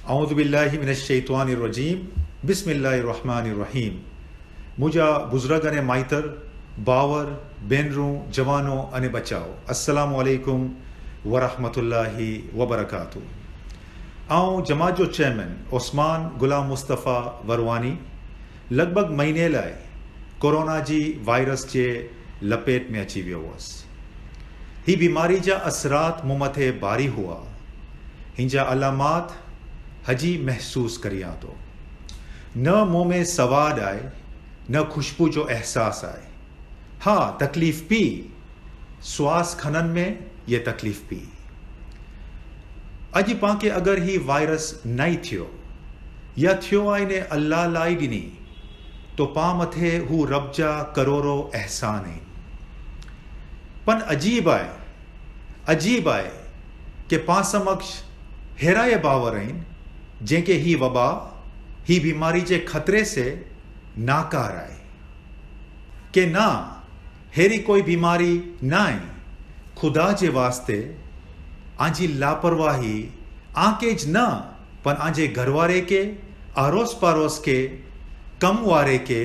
औज़ु बिल्लाहि मिनश्शैतानिर रजीम बिस्मिल्लाहिर रहमानिर रहीम। मुझा बुजुर्ग अने माइतर बावर बेनरू जवानों अने बचाओ अस्सलामु अलैकुम वरहमतुल्लाहि वबरकातु। आऊं जमात जो चेयरमैन उस्मान गुलाम मुस्तफ़ा वरवानी लगभग महीने लाए कोरोना जी वायरस के लपेट में अची वियो हुअसि। ही बीमारी जा असरात मूं मथे भारी हुआ। हिंजा अलामात हजी महसूस करियां तो। न मुंह में सवाद आए न खुशबू जो एहसास आए। हाँ तकलीफ पी, श्वास खनन में ये तकलीफ पी। अज पाके अगर ही वायरस नहीं थियो या थियो आहे ने अल्लाह लाई ॾिनी तो पा मथे हू रब जा करोड़ो एहसान आहिनि। पन अजीब आहे कि पा समक्ष हेराए बावर आहिनि जंहिंखे ही वबा ही बीमारी जे खतरे से नाकार आहे कि ना हेरी कोई बीमारी ना आहे। खुदा जे वास्ते आंजी लापरवाही आकेज न पण आंजे घरवारे के आरोस पारोस के कम वारे के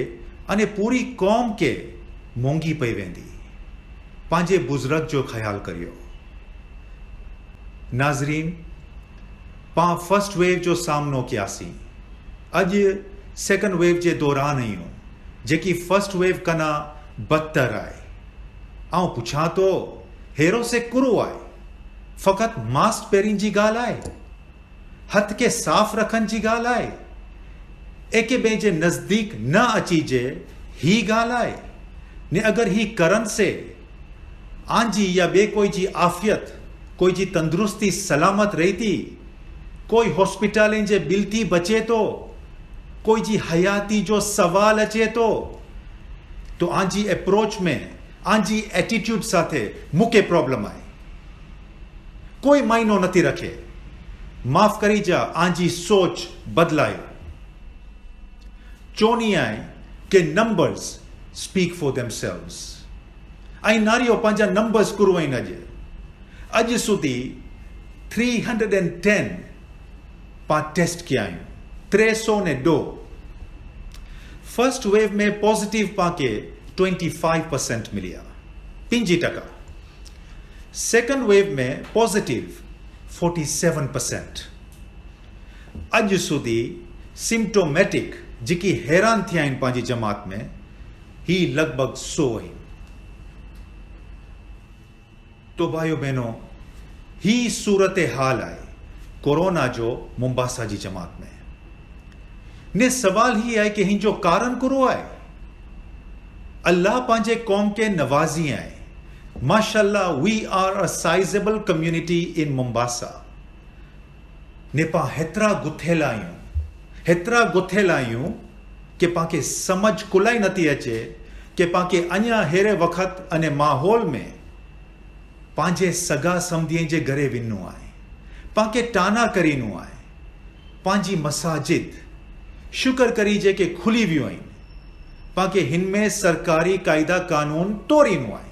अने पूरी कौम के मोंगी पई वेंदी। पांजे बुजुर्ग जो ख्याल करियो। नाज़रीन, पा फर्स्ट वेव जो सामनो कियासी। अज सेकंड वेव जे दौरान आहियूं जेकी फर्स्ट वेव कना बदतर आहे। आऊं पुछां तो हेरो से कुरो आहे। फ़क़त मास्क पहिरीं जी ॻाल्हि आहे, हथ के साफ़ रखण जी ॻाल्हि आहे, एके ॿिए जे नज़दीक न अचीजे ही ॻाल्हि आहे ने अगर ही करन से आंजी या ॿिए कोई जी आफ़ियत कोई जी तंदुरुस्ती सलामत रही थी, कोई हॉस्पिटलें जे बिल थी बचे तो, कोई जी हयाती जो सवाल अचे तो आंजी अप्रोच में आंजी एटीट्यूड साथे मुके प्रॉब्लम आहे। कोई मायनो नथी रखे। माफ़ करी जा आंजी सोच बदलायो। चोनी आहे कि नंबर्स स्पीक फॉर देमसेल्व्स। ऐं नारियो पंहिंजा नंबर्स कुरू आहिनि। अॼु सुधी 310 पा टेस्ट किया आहियूं, 302। फर्स्ट वेव में पॉजिटिव पाके 25% मिलिया, 5%। सेकंड वेव में पॉजिटिव 47%। अॼु सुधी सिम्टोमेटिक जेकी हैरान थिया आहिनि पंहिंजी जमात में ही लगभग 100 आहिनि। तो भाइयों बहनों, ही सूरत हाल आहे कोरोना जो मुंबासा जी जमात में। ने सवाल ही आहे कि हिन जो कारण कुरो आहे। अल्लाह पंहिंजे कौम के नवाज़ी आहे। माशाअल्लाह, we are a sizeable community in Mombasa. ने पा हेतिरा गुथेला आहियूं कि पाके समझ कुलाई नथी अचे कि पाके अञा हेरे वक़्त अने माहौल में पांजे सगा समझीअ जे घरे वञिणो आहे, पाके टाना करीनो आहे। पांजी मसाजिद शुक्र करी जेके खुली वियूं आहिनि, पाके हिन में सरकारी कायदा कानून तोड़ीनो आहे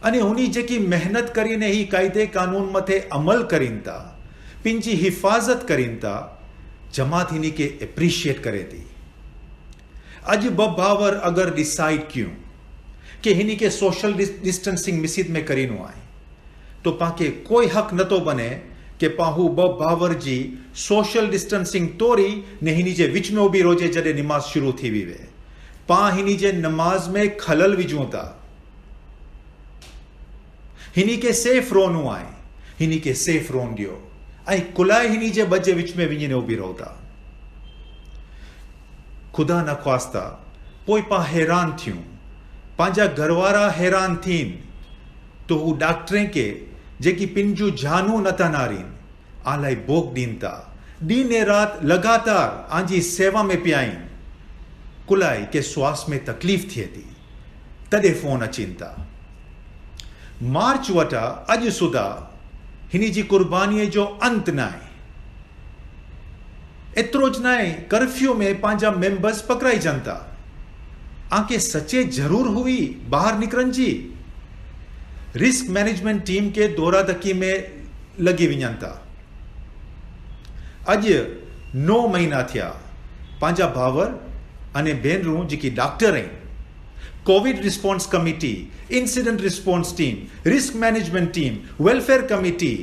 अने उनी जेकी मेहनत करीने ही कायदे कानून मथे अमल करीन था, पंहिंजी हिफ़ाज़त करीन था, जमात हिनी के एप्रिशिएट करे थी। अज बावर अगर डिसाइड क्यों कि हिनी के सोशल डिस्टेंसिंग मस्जिद में करीनो आहे तो पाके कोई हक न तो बने कि पाहू बावर जी सोशल डिस्टेंसिंग तोड़ी ने हिनी जे विच में उभी रोजे जडे नमाज शुरू थी वी वे। पा हिनी जे नमाज में खलल विझूं था। हिनी के सेफ रोनो आहे, हिनी के सेफ रोन दियो ऐं कुलाए हिनी जे बजे विच में वञी ने उभी रहो था। खुदा न ख्वास्ता पोइ पा हैरान थियूं, पंहिंजा घरवारा हैरान थीन तो हू डॉक्टरें के जेकी पिंजू जानू नथा नारीन आलाई बोक दीन था। दीने रात लगातार आंजी सेवा में पियाइन। कुलाई के श्वास में तकलीफ थिए थी तदे फोन अचिन था। मार्च वटा अज सुधा हिनी जी कुर्बानी जो अंत ना है। एतिरो ज नाहे, कर्फ्यू में पंहिंजा मेंबर्स पकड़ाई जनता। आंखे सचे जरूर हुई बाहर निकरन जी। रिस्क मैनेजमेंट टीम के दौरा दकी में लगी वञनि था। अॼु 9 महीना थिया पंहिंजा भावर अने भेनरूं जेकी डॉक्टर आहिनि, Covid response committee, incident response team, risk management team, welfare committee,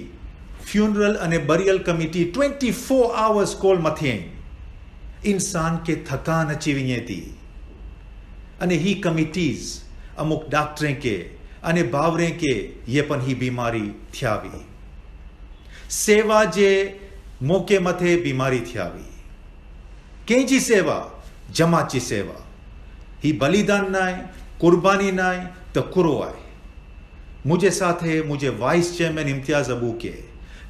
funeral अने बरियल कमिटी 24 आवर्स कॉल मथे आहिनि। इंसान खे थकान अची वञे थी अने ही कमिटीज़ अमुक डॉक्टरें के अने भावरें के ये पण ही बीमारी थिया हुई। सेवा जे मौके मथे बीमारी थिया हुई। कंहिंजी सेवा? जमात जी सेवा। ही बलिदान ना है, कुर्बानी ना है, तो कुरो आहे। मुझे साथ है मुझे वाइस चेयरमैन इम्तियाज अबू के,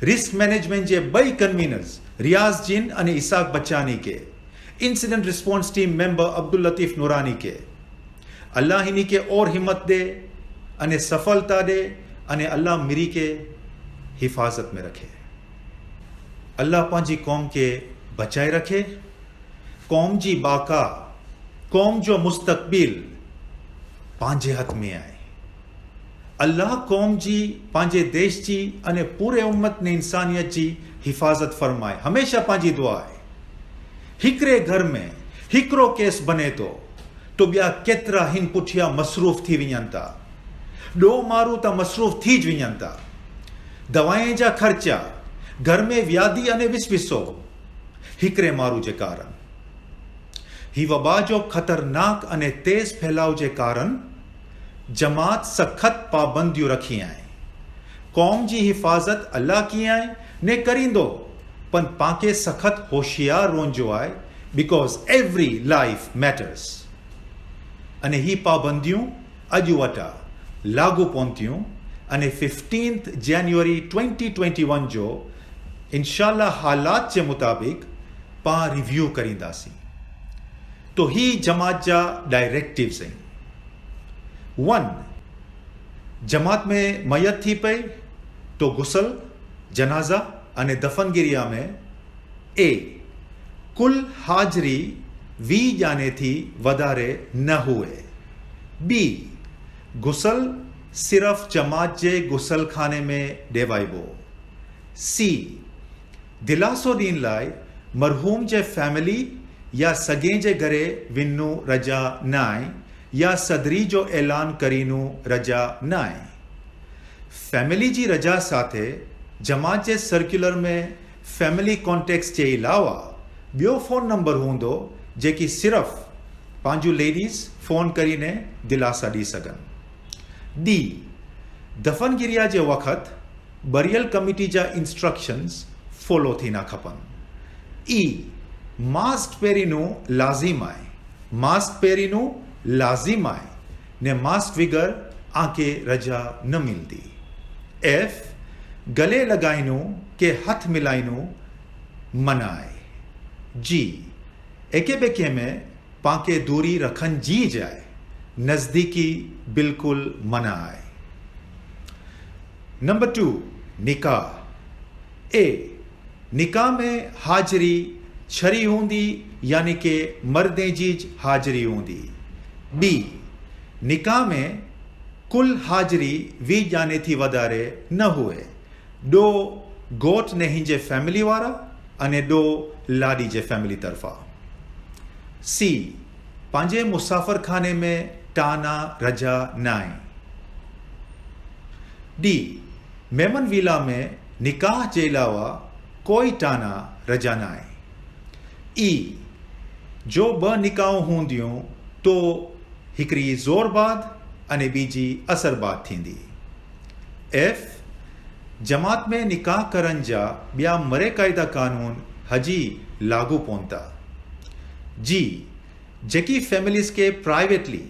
रिस्क मैनेजमेंट जे बई कन्वीनर्स रियाज जिन अने इसाक बच्चानी के, incident response team member Abdul Latif नूरानी के। अल्लाह हिनी के और हिम्मत दे अने सफलता दे अने अल्लाह मिरी के हिफाजत में रखे। अल्लाह पंहिंजी कौम के बचाए रखे। कौम जी बाका, कौम जो मुस्तकबिल पंहिंजे हथ में आहे। अल्लाह कौम जी, पंहिंजे देश जी अने पूरे उम्मत ने इंसानियत जी हिफाजत फरमाए। हमेशा पंहिंजी दुआ आहे। हिकड़े घर में हिकड़ो केस बने तो ॿिया केतिरा हिन पुठियां मसरूफ़ थी वञनि था। 2 माण्हू त मसरूफ़ थी ज वञनि था। दवाएं जा ख़र्चा, घर में व्याधि अने विसविसो हिकड़े माण्हू जे कारण। ही वबा जो ख़तरनाक अने तेज़ फैलाव जे कारण जमात सख़्त पाबंदियूं रखी आहे। कौम जी हिफ़ाज़त अल्लाह की आहे ने करींदो, पर पांखे सख़्त होशियार रोंजो आहे, बिकॉज एवरी लाइफ मैटर्स। अने ही पाबंदियूं अॼु वटा लागू पहुतियूं अने 15 जनवरी 2021 जो इंशाअल्लाह हालात जे मुताबिक पां रिव्यू करींदासीं। तो ही जमात जा डायरेक्टिव्स आहिनि। 1, जमात में मयत थी पई तो गुसल, जनाजा अने दफनगिरिया में ए कुल हाजरी 20 जाने थी वधारे न हुए। बी गुसल सिर्फ जमात जे गुसल खाने में देवाइबो। सी दिलासो ॾींहं लाइ मरहूम जे फैमिली या सगें जे घरे वञणु रजा न आहे या सदरी जो ऐलान करीनू रजा न आहे। फैमिली जी रजा साथे जमात जे सर्कुलर में फैमिली कॉन्टेक्ट्स जे अलावा ॿियो फ़ोन नंबर हूंदो जेकी सिर्फ़ पंहिंजूं लेडीज़ फ़ोन करीने दिलासा ॾेई सघनि। डी दफ़नगिरिया जे वक़्तु बरियल कमिटी जा इंस्ट्रक्शंस फॉलो थीना खपनि। ई मास्क पहिरीं लाज़िम आहे। मास्क पहिरीं लाज़िम आहे ने मास्क बगैर आके रजा न मिलती। एफ गले लगाइनू के हथ मिलाइनू मना आहे। जी एके बेके में पाके दूरी रखन जी जाए, नज़दीकी बिल्कुल मना है। नंबर 2 निकाह। ए निकाह में हाजरी छरी होंदी यानी के मर्दे जी हाजरी होंदी। बी निकाह में कुल हाजरी 20 जाने थी वधारे न हुए। 2 गोट ने हिंजे फैमिली वारा अने 2 लाडी जे फैमिली तरफा। सी पंहिंजे मुसाफ़िर खाने में टाना रजा न आहे। डी मेमन विला में निकाह जे अलावा कोई टाना रजा न आहे। ई जो 2 निकाहूं हूंदियूं तो हिकिड़ी ज़ोरबाद अने बीजी असरबाद थींदी। एफ जमात में निकाह करण जा ॿिया मरे क़ाइदा कानून हजी लागू पहुता। जी जेकी फैमिलीज़ के प्राइवेटली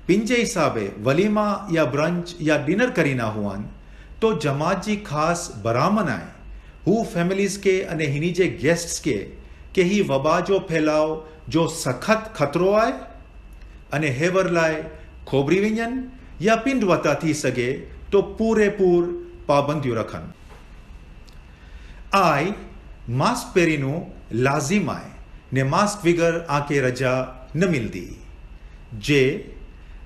पंहिंजे हिसाबे वलीमा या ब्रंच या डिनर करीना हुअनि तो जमात जी ख़ासि बरामन आहे हू फैमिलीज़ के अने हिनी जे गेस्ट्स के ही वबा जो फैलाव जो सख़्त ख़तरो आहे अने हेवर लाइ खोबरी वञनि या पिंड वता थी सघे तो पूरेपूर पाबंदियूं रखनि। आई मास्क पहिरीं लाज़िम आहे ने मास्क बगैर आके रजा न मिलती। जे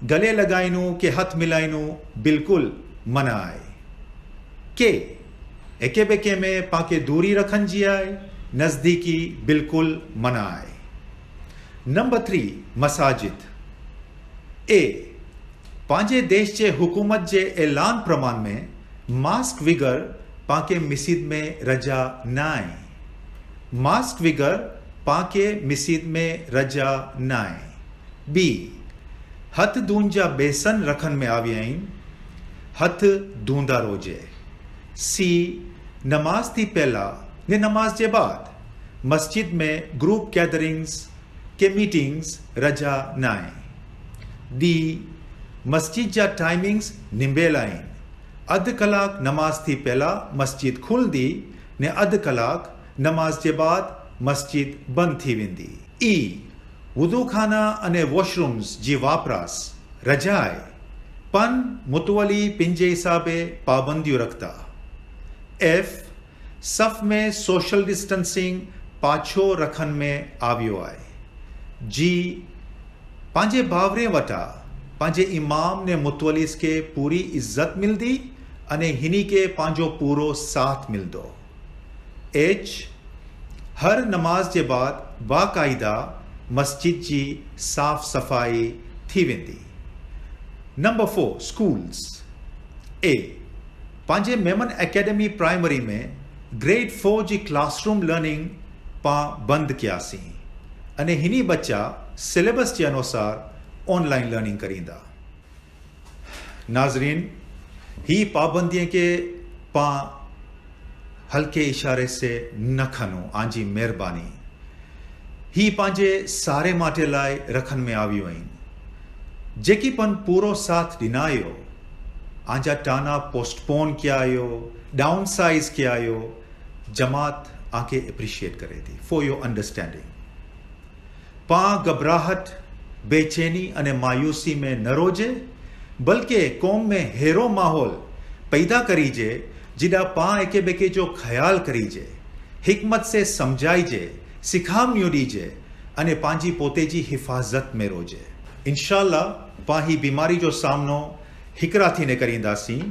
गले लगाइनू के हथ मिलाइनू बिल्कुल मना आहे। के एके बेके में पाके दूरी रखन जी आहे नज़दीकी बिल्कुल मना आहे। नंबर 3 मसाजिद। ए पंहिंजे देश जे हुकूमत जे ऐलान प्रमाण में मास्क विगर पाके मिसीद में रजा न आहे। मास्क विगर पाके मिसीद में रजा न आहे। बी हथ धोइण जा बेसन रखन में आविया आहिनि, हथ धोंदा रोजे। सी नमाज थी पहला ने नमाज के बाद मस्जिद में ग्रुप गैदरिंग्स के मीटिंग्स रजा न आहे। डी मस्जिद जा टाइमिंग्स निंबेल आहिनि। अधु कलाक नमाज थी पहला मस्जिद खुलंदी ने अधु कलाक नमाज के बाद मस्जिद बंद थी वेंदी। ई वुदूखाना अने वॉशरूम्स जी वापरास रजा आहे, पन मुतवली पंहिंजे हिसाबे पाबंदियूं रखता। एफ सफ़ में सोशल डिस्टेंसिंग पाछो रखन में आवियो आहे। जी पंहिंजे बावरे वटा पंहिंजे इमाम ने मुतवलिस के पूरी इज्जत मिलदी अने हिनी के पंहिंजो पूरो साथ मिलदो। एच हर नमाज के बाद बाकायदा मस्जिद जी साफ सफाई थी वेंदी। Number 4 schools. ए पंहिंजे मेमन एकेडमी प्राइमरी में ग्रेड 4 जी क्लासरूम लर्निंग पा बंद कियासीं अने हिनी बच्चा सिलेबस के अनुसार ऑनलाइन लर्निंग करींदा। नाजरीन, ही पाबंदी के पा हल्के इशारे से न खनो, आंजी मेहरबानी। ही पंहिंजे सारे माटे लाइ रखन में आवियूं आहिनि। जेकी पन पूरो साथ ॾिनायो, आंजा टाना पोस्टपोन किया आयो, डाउन साइज किया आयो, जमात आके अप्रिशिएट करे थी फॉर योर अंडरस्टैंडिंग। पा घबराहट, बेचैनी अने मायूसी में न रोजे, बल्कि कौम में हेरो माहौल पैदा करीजे जिडा पा एके बेके जो ख्याल करीजे, हिकमत से समझाइजे, सिखामणियूं ॾीजे अने पंहिंजी पोते जी हिफ़ाज़त में रोजे। इंशाअल्लाह पा ही बीमारी जो सामनो हिकरा थी ने करींदासीं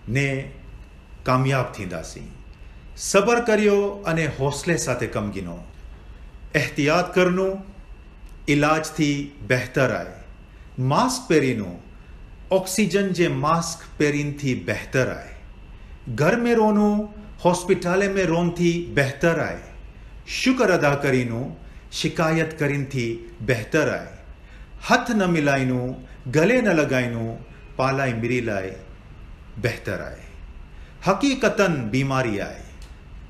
ने कामयाब थींदासीं। सबर करियो अने हौसले साथे कम गिनो। एहतियात करनो इलाज थी बेहतर आहे। मास्क पहिरीनो ऑक्सीजन जे मास्क पहिरीन थी बेहतर आहे। घर में रोनो हॉस्पिटाले में रोन थी बेहतर आहे। शुक्र अदा करीनो शिकायत करीन थी बेहतर आहे। हथ न मिलाइनो, गले न लगाइनो, पालाई मिरी लाइ बेहतर आहे। हकीकतन बीमारी आहे,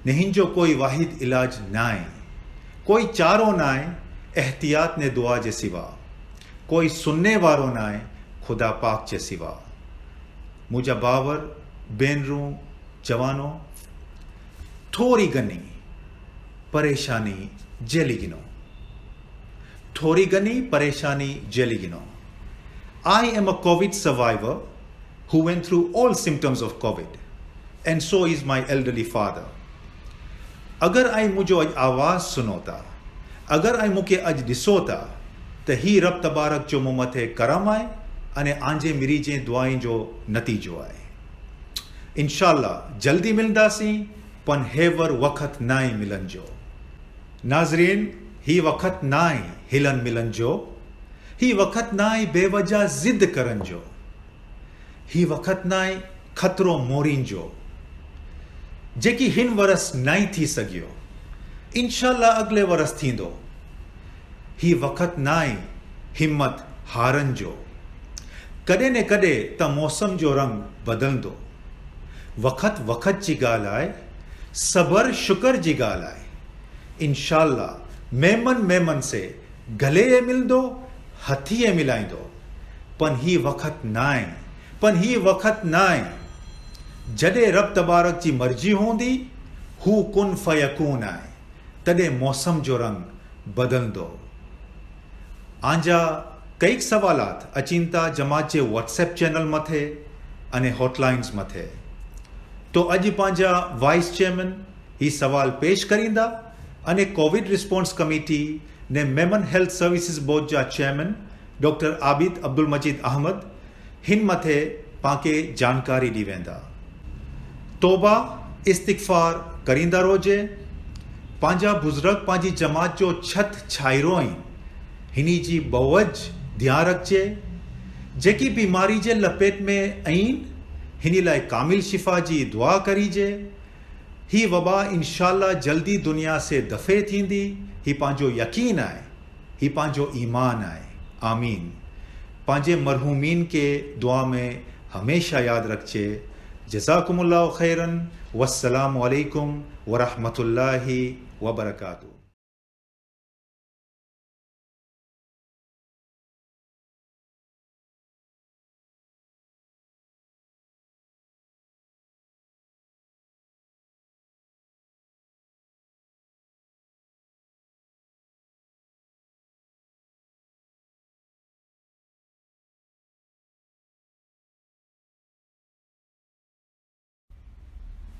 नहीं जो कोई वाहिद इलाज ना आहे, कोई चारो ना आहे एहतियात ने दुआ जे सिवा, कोई सुनने वारो ना आहे खुदा पाक जे सिवा। मुझा बावर बेनरू जवानो थोड़ी घनी परेशानी जेली गिनो, थोड़ी घनी परेशानी जेली गिनो। I am a COVID survivor who went through all symptoms of COVID, and so is my elderly father. अगर आई मुझो अज आवाज़ सुनोता, अगर आई मुके अज ॾिसोता त ही रब तबारक जो मूं मथे करम आहे अने आंजे मिरीजे दुआई जो नतीजो आहे। इंशाअल्लाह जल्दी मिलंदासीं, पन हेवर वक़्त नाई मिलन जो। नाज़रीन, ही वक़्त नाई हिलन मिलन जो, ही वक़्त नाई बेवजह ज़िद करन जो, ही वक़्त नाई खतरो मोरीन जो, जेकी हिन वरस नाई थी सगियो, इंशाअल्लाह अगले वरस थींदो। ही वक़्त नाई हिम्मत हारन जो, कॾहिं न कॾहिं त मौसम जो रंग बदलंदो। वक़्त वक़्त जी ॻाल्हि आहे, सबर शुक्र जी ॻाल्हि आहे। इंशाअल्लाह मेमन से गले मिलंदो, हथीअ मिलाईंदो, पन ही वक़्त नाए, पन ही वक़्त नाए। जॾहिं रब तबारक जी मर्जी हूंदी, हू कुन फयकून आहे, तॾहिं मौसम जो रंग बदलंदो। आंजा कई सवालात अचीन था जमात जे व्हाट्सएप चैनल मथे अने हॉटलाइन्स मथे। तो अॼु पंहिंजा वाइस चेयरमैन ही सवाल पेश करींदा अने कोविड रिस्पॉन्स कमेटी ने मेमन हेल्थ सर्विसेज बोर्ड जा चेयरमैन डॉक्टर आबिद अब्दुल मजीद अहमद हिन मथे पाके जानकारी दी वेंदा। तौबा इस्तिगफार करींदा रोजे, पंहिंजा बुज़ुर्ग पंहिंजी जमात जो छत छाइरो आहिनि हिनी जी बहुवज ध्यानु रखिजे जेकी बीमारी जे लपेट में आहिनि हिन लाइ कामिल शिफ़ा जी दुआ करिजे ही वबा इंशाअल्लाह जल्दी दुनिया से दफ़े थींदी ही पंहिंजो यकीन आहे ही पंहिंजो ईमान आहे आमीन पंहिंजे मरहूमीन के दुआ में हमेशा याद रखिजे जज़ाकुमुल्लाहु खैरन वस्सलामु अलैकुम वरहमतुल्लाहि वबरकातुहू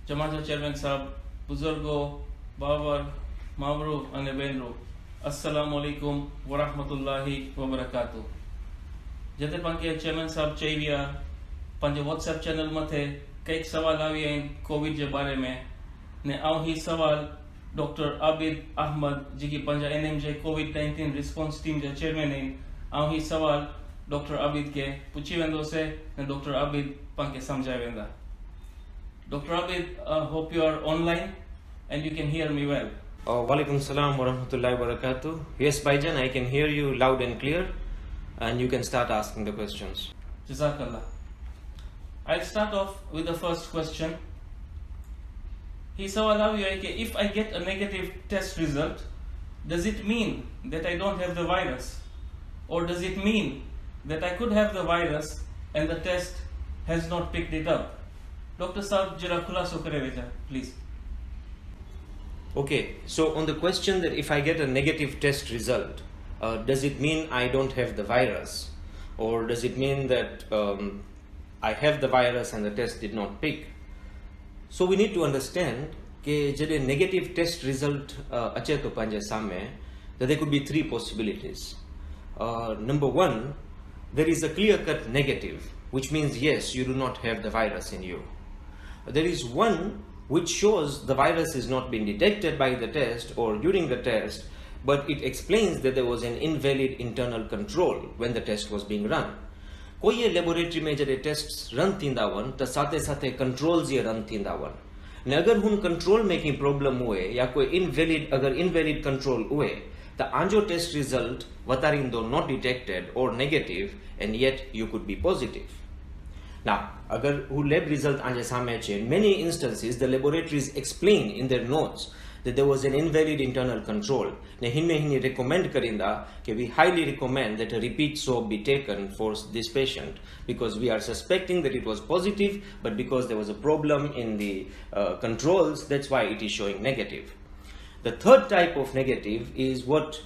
जमात चेयरमैन साहब बुजुर्गो बाबर मावरो अने बेनरो अस्सलाम वालेकुम वरहमतुल्लाहि वबरकातुहू जते पंहिंजे चेयरमैन साहब चई विया पंहिंजे व्हाट्सएप चैनल मथे कई सवाल आवी आहिनि कोविड जे बारे में ने आऊं ही सवाल डॉक्टर आबिद अहमद जेकी पंहिंजा NMJ कोविड-19 रिस्पॉन्स टीम जा चेयरमैन आहिनि आऊं ही सवाल डॉक्टर आबिद के पुछी वेंदोसे ने डॉक्टर आबिद पंहिंखे समझाए वेंदा Dr. Abid, hope you are online and you can hear me well. Walaikum salam wa rahmatullahi wa barakatuh. Yes, Baijan, I can hear you loud and clear and you can start asking the questions. Jazakallah. I'll start off with the first question. He sawal hai ki if I get a negative test result, does it mean that I don't have the virus? Or does it mean that I could have the virus and the test has not picked it up? Dr. Saab, jara khulaso kare veja, please. Okay, so on the question that if I get a negative test result, does it mean I don't have the virus? Or does it mean that I have the virus and the test did not pick? So we need to understand that jade negative test result ache to panje same, that there could be three possibilities. Number one, there is a clear-cut negative, which means yes, you do not have the virus in you. There is one which shows the virus is not being detected by the test or during the test, but it explains that there was an invalid internal control when the test was being run. कोई laboratory में जरे tests run थींदा one त साथे साथे controls ये run थींदा one ने अगर हुन control में की problem हुए या कोई invalid control हुए त आंजो test result वतारिंदो not detected or negative and yet you could be positive. Now, agar who lab result anje same che, in many instances the laboratories explain in their notes that there was an invalid internal control. Ne hinne recommend karinda ke we highly recommend that a repeat swab be taken for this patient because we are suspecting that it was positive, but because there was a problem in the controls, that's why it is showing negative. The third type of negative is what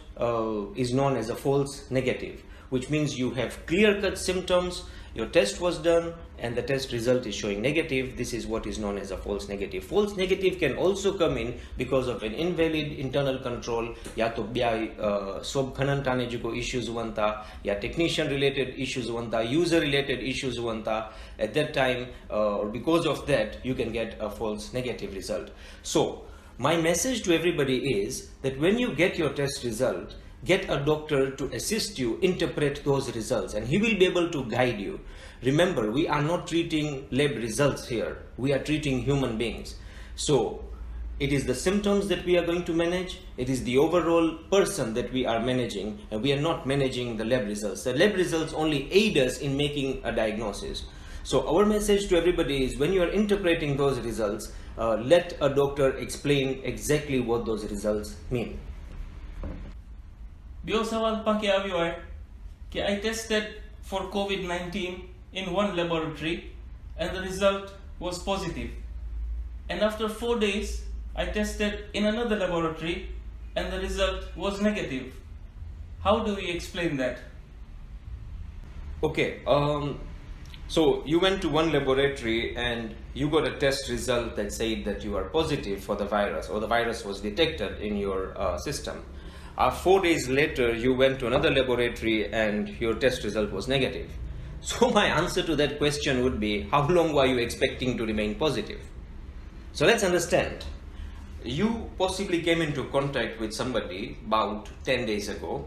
is known as a false negative, which means you have clear-cut symptoms, your test was done and the test result is showing negative. This is what is known as a false negative. False negative can also come in because of an invalid internal control, ya to bya swab khanan tane jo issues wanta, ya technician related issues wanta, user related issues wanta. At that time or because of that you can get a false negative result. So my message to everybody is that when you get your test result, get a doctor to assist you interpret those results and he will be able to guide you. Remember, we are not treating lab results here, we are treating human beings. So it is the symptoms that we are going to manage, it is the overall person that we are managing, and we are not managing the lab results. The lab results only aid us in making a diagnosis. So our message to everybody is when you are interpreting those results, let a doctor explain exactly what those results mean. Bio sawal panke avyo hai ki I tested for COVID-19 in one laboratory and the result was positive. And after 4 days, I tested in another laboratory and the result was negative. How do we explain that? Okay, so you went to one laboratory and you got a test result that said that you are positive for the virus or the virus was detected in your system. 4 days later, you went to another laboratory and your test result was negative. So my answer to that question would be, how long were you expecting to remain positive? So let's understand. you possibly came into contact with somebody about 10 days ago,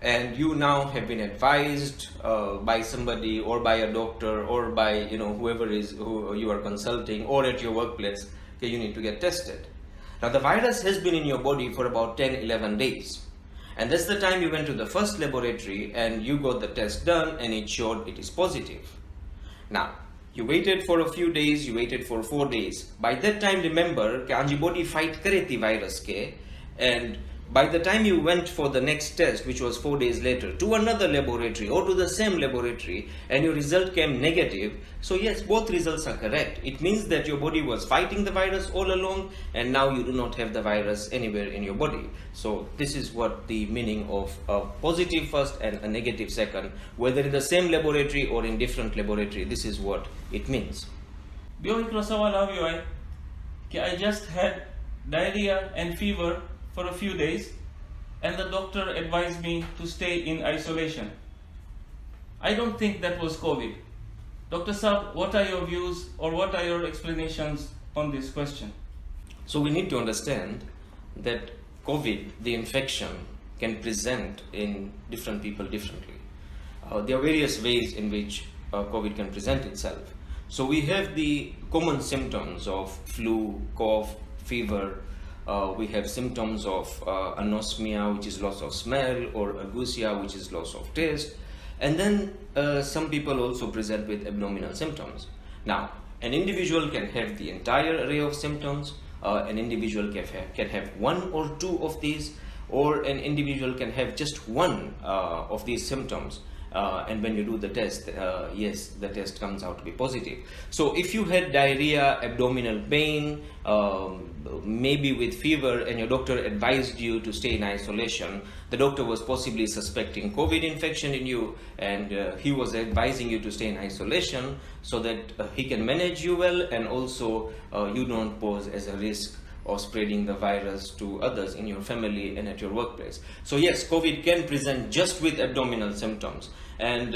and you now have been advised by somebody or by a doctor or by whoever is who you are consulting or at your workplace, okay, you need to get tested. Now the virus has been in your body for about 10-11 days, and that's the time you went to the first laboratory and you got the test done and it showed it is positive. Now you waited for a few days, you waited for 4 days. By that time, remember कि आपकी body fight करे थी virus के, and by the time you went for the next test, which was 4 days later, to another laboratory or to the same laboratory, and your result came negative, so yes, both results are correct. It means that your body was fighting the virus all along, and now you do not have the virus anywhere in your body. So this is what the meaning of a positive first and a negative second, whether in the same laboratory or in different laboratory, this is what it means. ॿियो हिकिड़ो सवाल આવ્યો आहे कि I just had diarrhea and fever for a few days and the doctor advised me to stay in isolation. I don't think that was COVID. Dr. Saab, what are your views or what are your explanations on this question? So we need to understand that COVID, the infection, can present in different people differently. There are various ways in which COVID can present itself. So we have the common symptoms of flu, cough, fever. We have symptoms of anosmia, which is loss of smell, or ageusia, which is loss of taste. And then some people also present with abdominal symptoms. Now, an individual can have the entire array of symptoms. An individual can have one or two of these, or an individual can have just one of these symptoms. And when you do the test, yes, the test comes out to be positive. So if you had diarrhea, abdominal pain, maybe with fever, and your doctor advised you to stay in isolation, the doctor was possibly suspecting COVID infection in you, and he was advising you to stay in isolation so that he can manage you well, and also you don't pose as a risk or spreading the virus to others in your family and at your workplace. So yes, COVID can present just with abdominal symptoms, and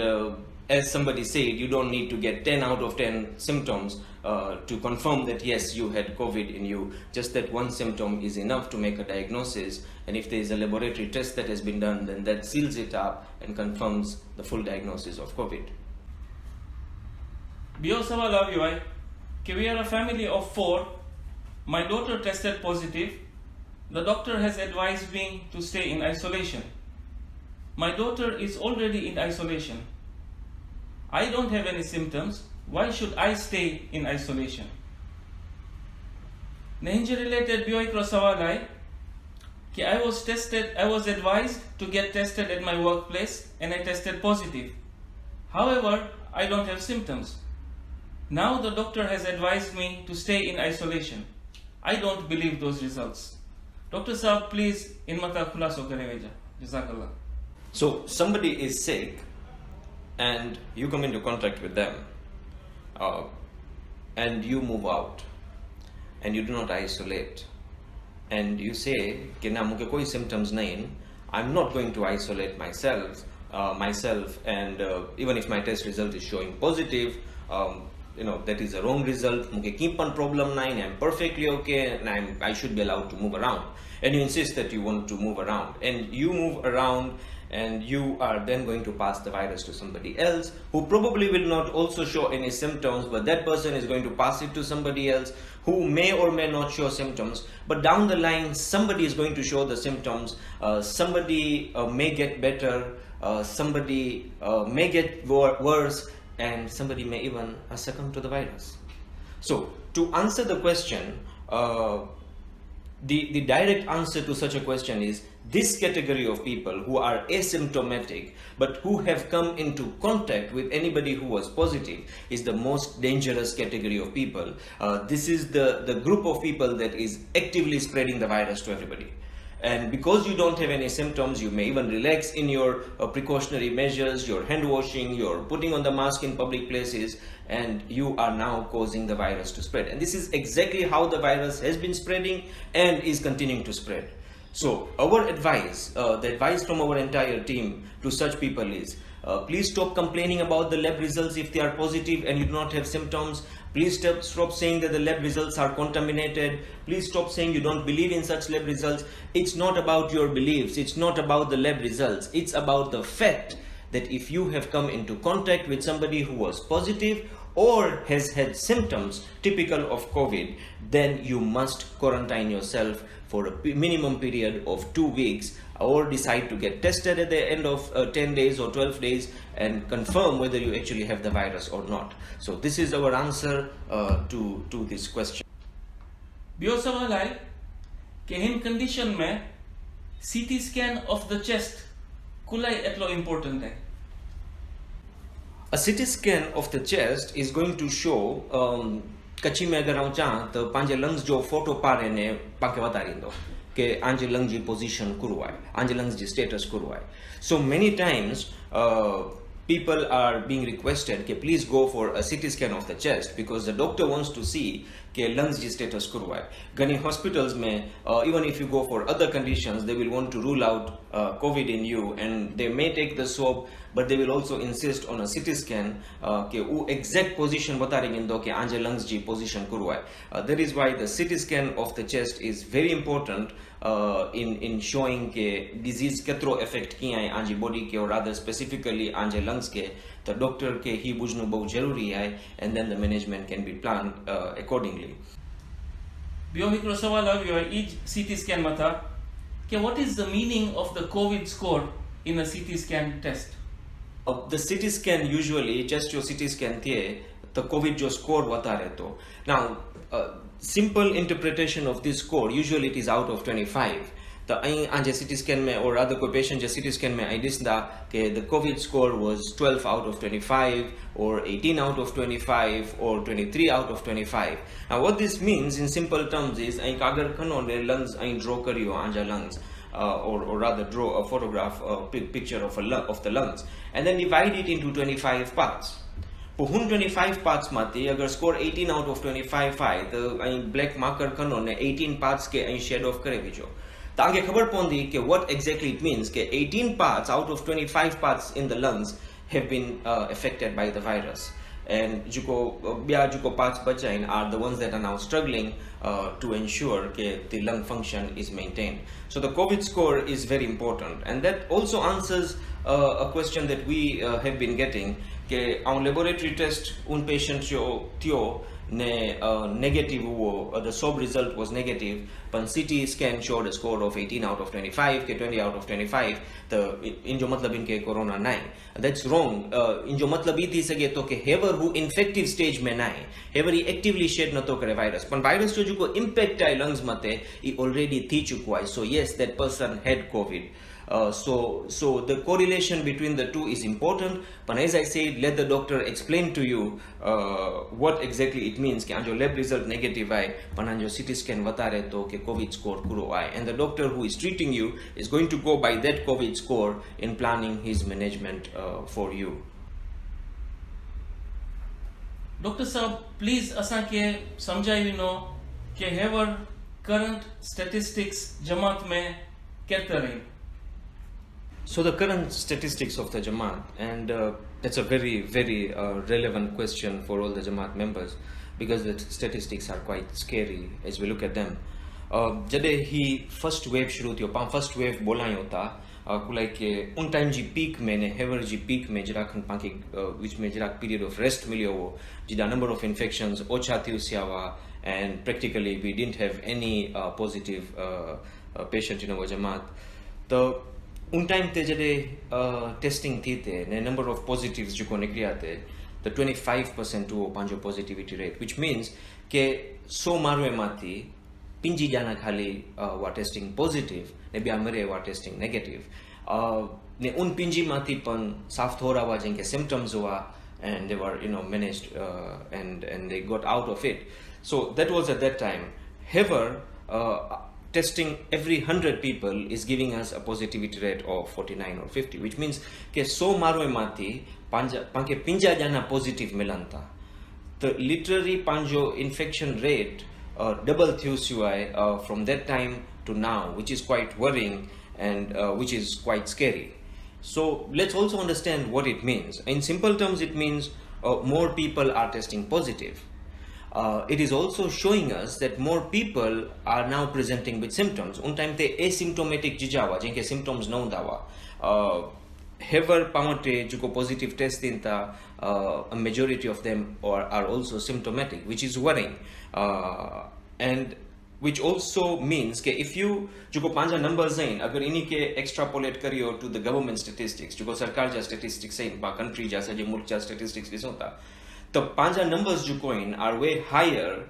as somebody said, you don't need to get 10 out of 10 symptoms to confirm that yes, you had COVID in you. Just that one symptom is enough to make a diagnosis, and if there is a laboratory test that has been done, then that seals it up and confirms the full diagnosis of COVID. ॿियो सवाल આવ્યો आहे कि we are a family of 4. My daughter tested positive. The doctor has advised me to stay in isolation. My daughter is already in isolation. I don't have any symptoms. Why should I stay in isolation? Nehinji related ॿियो हिकिड़ो सवाल आहे कि I was advised to get tested at my workplace and I tested positive. However, I don't have symptoms. Now the doctor has advised me to stay in isolation. I don't believe those results. Dr. Saab, please, in mata khulaso kare veja. Jazakallah. So somebody is sick and you come into contact with them and you move out and you do not isolate and you say कि ना मुझे कोई symptoms नहीं, I'm not going to isolate myself and even if my test result is showing positive, that is a wrong result, मुझे keep on problem नहीं, I'm perfectly okay and I should be allowed to move around, and you insist that you want to move around, and you move around and you are then going to pass the virus to somebody else who probably will not also show any symptoms, but that person is going to pass it to somebody else who may or may not show symptoms, but down the line somebody is going to show the symptoms, somebody may get better, somebody may get worse, and somebody may even succumb to the virus. So to answer the question, the direct answer to such a question is this category of people who are asymptomatic but who have come into contact with anybody who was positive is the most dangerous category of people. This is the group of people that is actively spreading the virus to everybody. And because you don't have any symptoms, you may even relax in your precautionary measures, your hand washing, your putting on the mask in public places, and you are now causing the virus to spread. And this is exactly how the virus has been spreading and is continuing to spread. So our advice, the advice from our entire team to such people is, please stop complaining about the lab results if they are positive and you do not have symptoms. Please stop saying that the lab results are contaminated. Please stop saying you don't believe in such lab results. It's not about your beliefs. It's not about the lab results. It's about the fact that if you have come into contact with somebody who was positive or has had symptoms typical of COVID, then you must quarantine yourself for a minimum period of 2 weeks, or decide to get tested at the end of 10 days or 12 days and confirm whether you actually have the virus or not. So this is our answer to this question. ॿियो सवाल आहे कि हिन condition में CT scan of the chest कुलाई एतलो important है? A CT scan of the chest is going to show कच्ची में अगर आऊं चाहां तो पंहिंजे लंग्स जो फोटो पारे ने पाके वधारींदो कि आंजे लंग जी पोजीशन कुरो आहे, आंजे लंग्स जी स्टेटस कुरो आहे. So many times people are being requested कि please go for a CT scan of the chest because the doctor wants to see कि lungs जी status कुरो आहे. घणी hospitals में even if you go for other conditions they will want to rule out COVID in you and they may take the swab but they will also insist on a CT scan कि वो exact position बतारेंगे कि आंजे lungs जी position कुरो आहे. That is why the CT scan of the chest is very important in showing कि disease केतरो effect किया है Anji body के और rather specifically आंजे lungs के, तो doctor के ही बुझनो बहुत जरूरी है and then the management can be planned accordingly. ॿियो हिकिड़ो सवाल આવ્યો आहे ईज CT scan मथा कि what is the meaning of the COVID score in a CT scan test? The CT scan usually just your CT scan थिए the COVID जो score वतारे तो. Now simple interpretation of this score usually it is out of 25. तो ऐं आंजे CT scan में और other कोई patient जे CT scan में ऐं ॾिसंदा कि the COVID score was 12 out of 25 or 18 out of 25 or 23 out of 25. Now what this means in simple terms is ऐं कागर खनो ने lungs ऐं draw करियो आंजा lungs or rather draw a photograph, a picture of the lungs and then divide it into 25 parts. पोइ हुन 25 parts माते अगर score 18 out of 25 आहे त ऐं black marker खनो ने 18 parts के ऐं shade off करे विझो. तव्हांखे ख़बर पवंदी कि what exactly it means कि 18 parts out of 25 parts in the lungs have been affected by the virus and जेको ॿिया जेको parts बचा आहिनि are the ones that are now struggling to ensure that the lung function is maintained. So the COVID score is very important and that also answers a question that we have been getting कि our laboratory test un patient जो थियो ने negative हुओ, the swab result was negative but CT scan showed a score of 18 out of 25 के 20 out of 25 तो इन जो मतलब इनके कोरोना ना है. That's wrong. इन जो मतलब ये थी सके तो कि hever who infective stage में ना है, hever ही actively shed न तो करे virus पण virus जो को impact है lungs मते ये already थी चुको है. So yes, that person had COVID. So the correlation between the two is important but as I said let the doctor explain to you what exactly it means कि आंजो lab result negative है पण आंजो CT scan बतारे तो कि COVID score कुरो है and the doctor who is treating you is going to go by that COVID score in planning his management for you. Dr. Saab, please असांखे समझाइनो कि hever current statistics जमात में केतिरा रही? So the current statistics of the Jamaat, and that's a very relevant question for all the Jamaat members because the statistics are quite scary as we look at them. जॾहिं ही first wave शुरू थियो, पाण first wave बोलायूं था कुलाई के उन time जी peak में ने हेवर जी peak में जरा खन पाके विच में जरा पीरियड ऑफ रेस्ट मिलियो हो जिदा नंबर ऑफ इन्फेक्शंस ओछा थी उसिया हुआ and practically we didn't have any positive patient in our Jamaat. तो उन टाइम ते जॾहिं टेस्टिंग थी थे ने नंबर ऑफ पॉजिटिव्स जेको निकिरिया थे त 25% हुओ पंहिंजो पॉजिटिविटी रेट विच मीन्स के 100 माण्हुनि मां थी 5 ॼणा खाली हुआ टेस्टिंग पॉजिटिव ने ॿिया मरे हुआ टेस्टिंग नेगेटिव ने उन 5 मां थी पण साफ़ थोरा हुआ जंहिंखे सिम्पटम्स हुआ and they were managed and they got out of it. So that was at that time. However, testing every 100 people is giving us a positivity rate of 49 or 50, which means ke 100 माण्हुनि मां थी पांखे 5 ॼणा positive मिलनि था त literally पंहिंजो infection rate double थियो आहे from that time to now, which is quite worrying and which is quite scary. So let's also understand what it means. In simple terms, it means more people are testing positive. it is also showing us that more people are now presenting with symptoms. Un time te asymptomatic jijawa, jenke symptoms no dawa. However, pamate juko positive test inta, a majority of them are also symptomatic, which is worrying. And which also means that if you juko panja numbers zain, agar ini ke extrapolate kariyo to the government statistics, juko sarkar ja statistics zain, pa country ja saje mulk ja statistics disota, the panja numbers juko in are way higher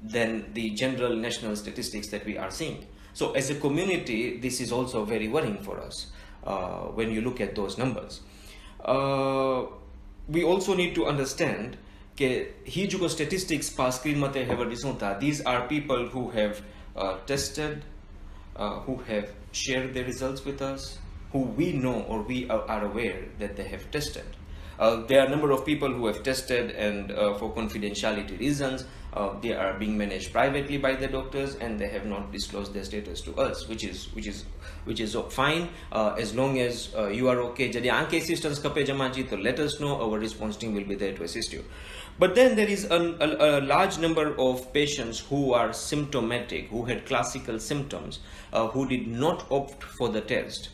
than the general national statistics that we are seeing. So as a community, this is also very worrying for us when you look at those numbers. We also need to understand that statistics pa screen mate have these are people who have tested, who have shared their results with us, who we know or we are aware that they have tested. There are a number of people who have tested, and for confidentiality reasons, they are being managed privately by the doctors, and they have not disclosed their status to us, which is fine as long as you are okay. Jadi anke assistance kape jamaji, to let us know. Our response team will be there to assist you. But then there is a large number of patients who are symptomatic, who had classical symptoms, who did not opt for the test.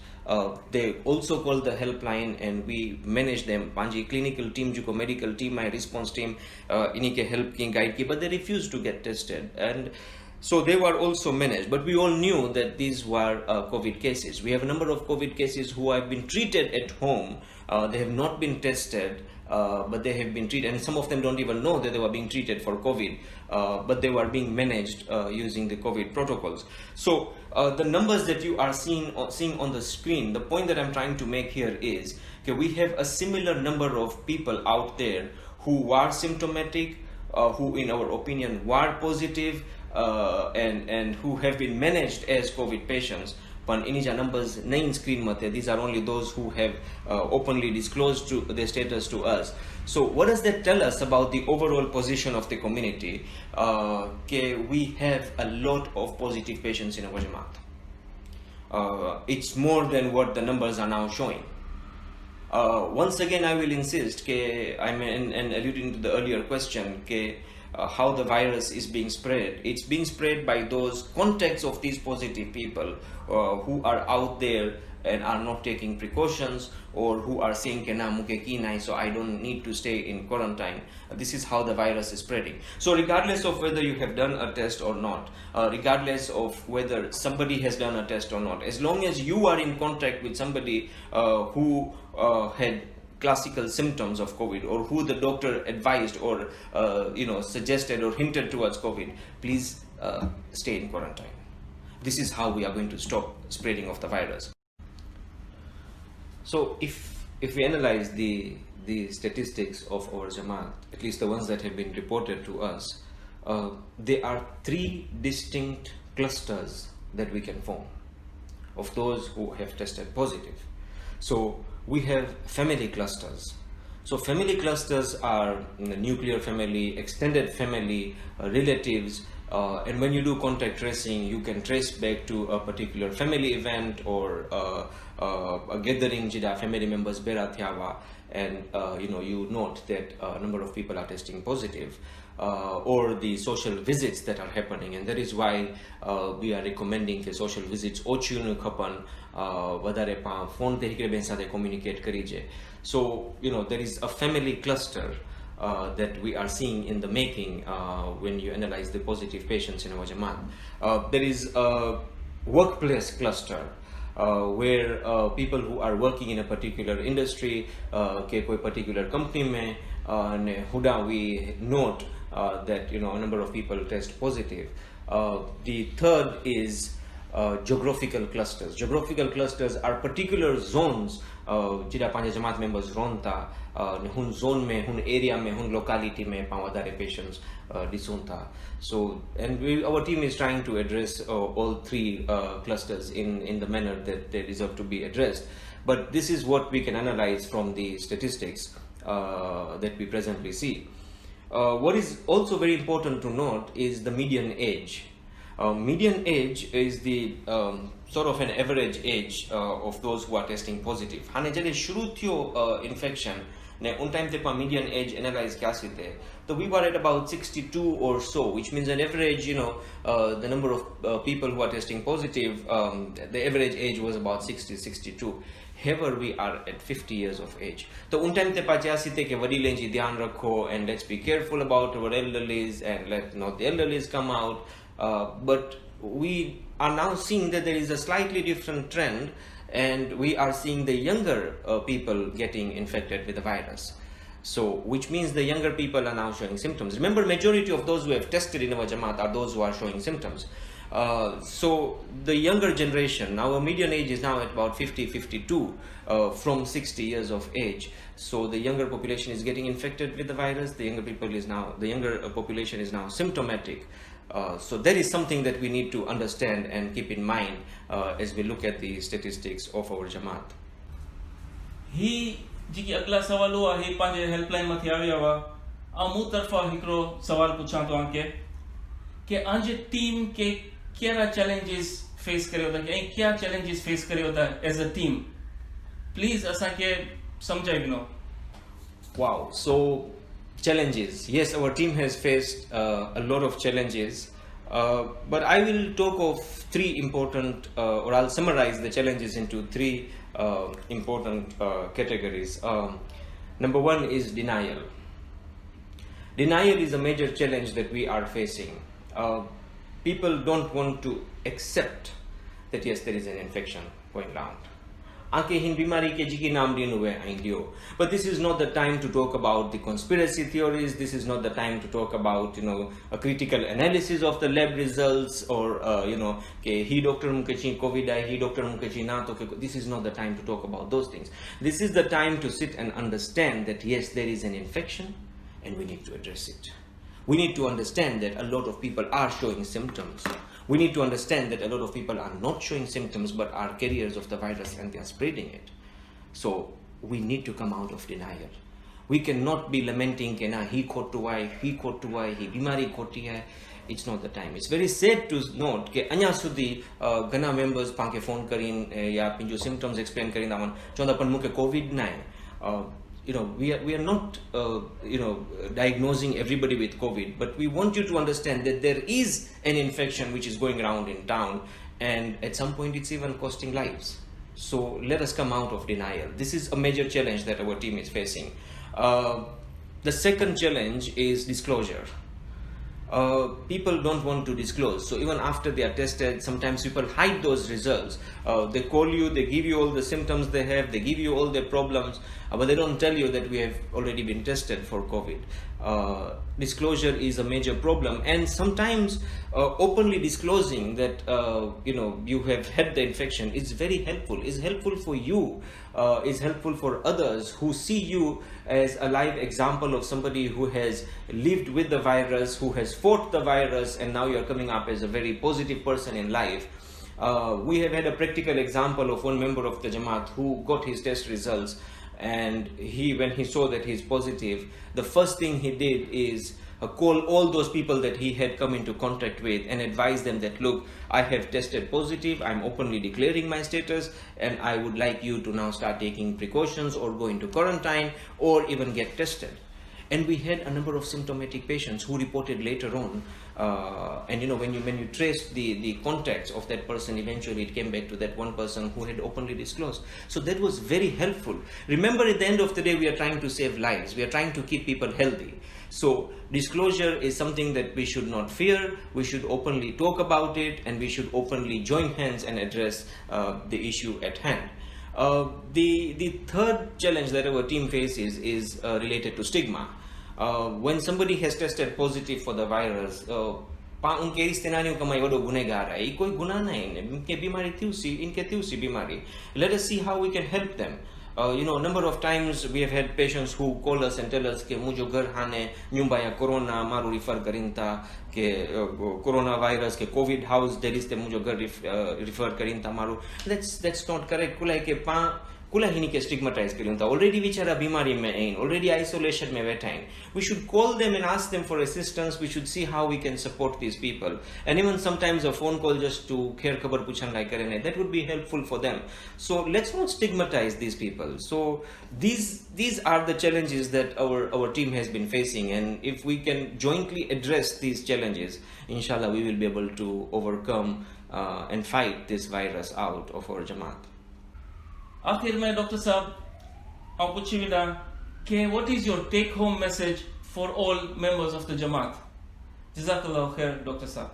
They also call the helpline, and we manage them. Panji clinical team, juko medical team, my response team, inike help ki guide ki, but they refused to get tested, and so they were also managed. But we all knew that these were COVID cases. We have a number of COVID cases who have been treated at home. They have not been tested, but they have been treated, and some of them don't even know that they were being treated for COVID, but they were being managed using the COVID protocols. So the numbers that you are seeing on the screen, the point that I'm trying to make here is that we have a similar number of people out there who are symptomatic, who in our opinion were positive, and who have been managed as COVID patients. But inija numbers nain screen mate, these are only those who have openly disclosed their status to us. So what does that tell us about the overall position of the community? We have a lot of positive patients in our Jamaat. It's more than what the numbers are now showing. Once again, I will insist, and alluding to the earlier question, how the virus is being spread. It's being spread by those contacts of these positive people who are out there and are not taking precautions, or who are saying so I don't need to stay in quarantine. This is how the virus is spreading. So regardless of whether you have done a test or not, regardless of whether somebody has done a test or not, as long as you are in contact with somebody who had classical symptoms of COVID, or who the doctor advised or suggested or hinted towards COVID, please stay in quarantine. This is how we are going to stop spreading of the virus. So if we analyze the statistics of our Jamaat, at least the ones that have been reported to us, there are 3 distinct clusters that we can form of those who have tested positive. So we have family clusters. So family clusters are nuclear family, extended family, relatives, and when you do contact tracing, you can trace back to a particular family event or a gathering jida family members bera thyawa, and you note that a number of people are testing positive, or the social visits that are happening, and that is why we are recommending the social visits ochunu khapan vadare pa phone te hikre ben sathe communicate karije. So there is a family cluster that we are seeing in the making when you analyze the positive patients in our Jamaat. There is a workplace cluster where people who are working in a particular industry, ke koi particular company mein, huda we note that a number of people test positive. The third is geographical clusters. Geographical clusters are particular zones jida panja Jamaat members ronta hun zone mein, hun area mein, hun locality mein pawadare patients disunta. So, and our team is trying to address all 3 clusters in the manner that they deserve to be addressed. But this is what we can analyze from the statistics that we presently see. What is also very important to note is the median age. Median age is the sort of an average age of those who are testing positive. हाने जॾहिं शुरू थियो infection ने उन time ते पाण median age analyze कयासीं ते so we were at about 62 or so, which means an average, the number of people who are testing positive, the average age was about 60, 62. Here we are at 50 years of age. So un time te pachasi te ke vadile ji dhyan rakho and let's be careful about our elderlies and let not the elderlies come out. But we are now seeing that there is a slightly different trend, and we are seeing the younger people getting infected with the virus. So, which means the younger people are now showing symptoms. Remember, majority of those who have tested in our Jamaat are those who are showing symptoms. So the younger generation, our median age is now at about 50, 52 from 60 years of age. So the younger population is getting infected with the virus. The younger population is now symptomatic. So that is something that we need to understand and keep in mind as we look at the statistics of our Jamaat. ही जेकी अगला सवाल हुआ ही पंहिंजे helpline मथे आया हुआ मूं तरफ़ा हिकिड़ो सवाल पुछां तव्हांखे कि अंजे टीम के कहिड़ा चैलेंजेस फेस करियो था ऐं क्या चैलेंजेस फेस करियो था एज अ टीम प्लीज असांखे सम्झाइ ॾिनो. Wow, so challenges. Yes, our team has faced a lot of challenges, but I will talk of three important, or I'll summarize the challenges into three important categories. Number one is denial. Denial is a major challenge that we are facing. People don't want to accept that yes, there is an infection going around. But this is not the time to talk about the conspiracy theories. This is not the time to talk about a critical analysis of the lab results, or he doctor mukechi COVID hai, he doctor mukechi na to. This is not the time to talk about those things. This is the time to sit and understand that yes, there is an infection and we need to address it. We need to understand that a lot of people are showing symptoms. We need to understand that a lot of people are not showing symptoms but are carriers of the virus and they are spreading it. So we need to come out of denial. We cannot be lamenting कि ना he caught he बीमारी खोटी है. It's not the time. It's very sad to note कि अञा सुधी घना members पांखे phone करीन या पिंजो symptoms explain करीन दामन चवंदा पण मूंखे COVID ना है. We are not diagnosing everybody with COVID, but we want you to understand that there is an infection which is going around in town, and at some point it's even costing lives. So let us come out of denial. This is a major challenge that our team is facing. The second challenge is disclosure. People don't want to disclose. So even after they are tested, sometimes people hide those results. They call you, they give you all the symptoms they have, they give you all their problems, but they don't tell you that we have already been tested for COVID. Disclosure is a major problem, and sometimes openly disclosing that you have had the infection is very helpful. Is helpful for you, is helpful for others who see you as a live example of somebody who has lived with the virus, who has fought the virus, and now you're coming up as a very positive person in life. We have had a practical example of one member of the Jamaat who got his test results, and when he saw that he's positive, the first thing he did is call all those people that he had come into contact with and advise them that, look, I have tested positive, I'm openly declaring my status, and I would like you to now start taking precautions or go into quarantine or even get tested. And we had a number of symptomatic patients who reported later on, and when you trace the contacts of that person, eventually it came back to that one person who had openly disclosed. So that was very helpful. Remember, at the end of the day, we are trying to save lives. We are trying to keep people healthy. So disclosure is something that we should not fear. We should openly talk about it, and we should openly join hands and address the issue at hand. The third challenge that our team faces is related to stigma. When somebody has tested positive for the virus, let us see how we can help them. A number of times we have had patients who call us and tell us कि मुझे घर हाने न्यूम्बाया corona मारू refer करिंता कि corona virus के Covid house Delhi से मुझे घर रिफर करिंता मारू. That's not correct. कुलाई के पा कुला हिनी के स्टिग्मेटाइज करियूं था ऑलरेडी वीचारा बीमारी में आहिनि ऑलरेडी आइसोलेशन में वेठा आहिनि we should call them and ask them for assistance we should see how we can support these people and even sometimes a phone call just to खैर खबर पूछण लाइ करे that would be helpful for them so let's not stigmatise these people so these are the challenges that our team has been facing and if we can jointly address these challenges inshallah we will be able to overcome and fight this virus out of our Jamaat. आखिर में doctor साहब आप पूछी विदा कि what is your take home message for all members of the Jamaat? Jazakallah khair, Dr. Saab.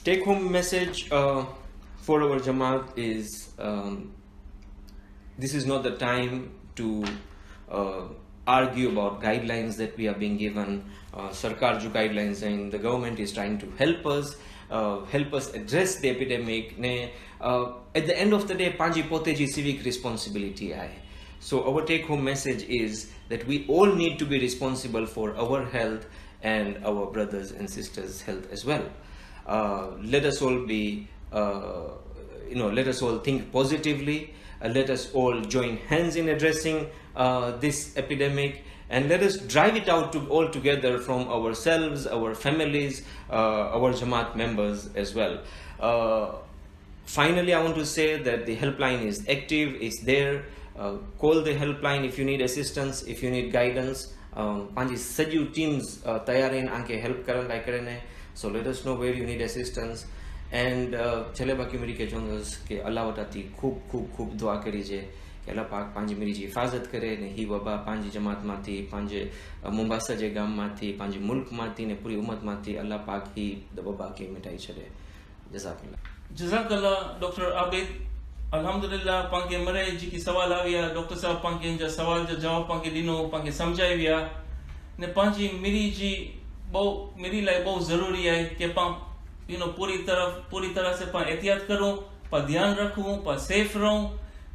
Take home message for our Jamaat is this is not the time to argue about guidelines that we are being given. Sarkar jo guidelines and the government is trying to help us address the epidemic. At the end of the day, panji pote ji civic responsibility hai. So our take home message is that we all need to be responsible for our health and our brothers and sisters' health as well. Let us all be, let us all think positively. Let us all join hands in addressing this epidemic and let us drive it out all together from ourselves, our families, our Jamaat members as well. Finally, I want to say that the helpline is active, it's there. Call the helpline if you need assistance, if you need guidance. Panji Saju teams tayarin anke help karan lai karane. So let us know where you need assistance. And chale baki meri ke chondas ke Allah watati khub dua kari je ke Allah pak panji meri ji hifazat kare ne hi waba panji Jamaat mathi panje Mombasa je gam mathi panji mulk mathi ne puri ummat mathi Allah pak hi waba ke mitai chade. Jazakallah. Jazakallah, Dr. Abid. Alhamdulillah, panke mare ji ki sawal aviya, Dr. Saab panke ja sawal ja jawab panke dino, panke samjhai viya. Ne panji miri ji miri lai bahut zaruri hai ke pan पूरी तरह से पान एहतियात करूं पा ध्यान रखूं पा सेफ रहूं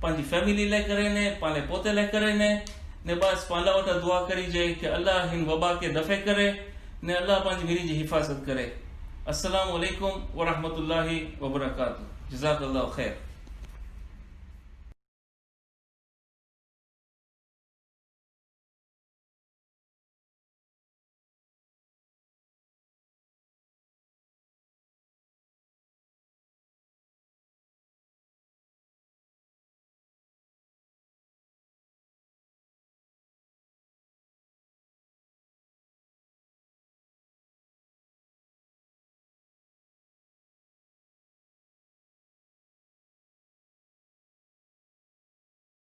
पांजी फैमिली ले करे ने पाले पोते ले करे ने बस पाला वटा दुआ करी जे कि अल्लाह हिन वबा के दफे करे ने अल्लाह पांजी मेरी जी हिफाजत करे। अस्सलाम वालेकुम व रहमतुल्लाहि व बरकातहू। जज़ाकल्लाहु खैर।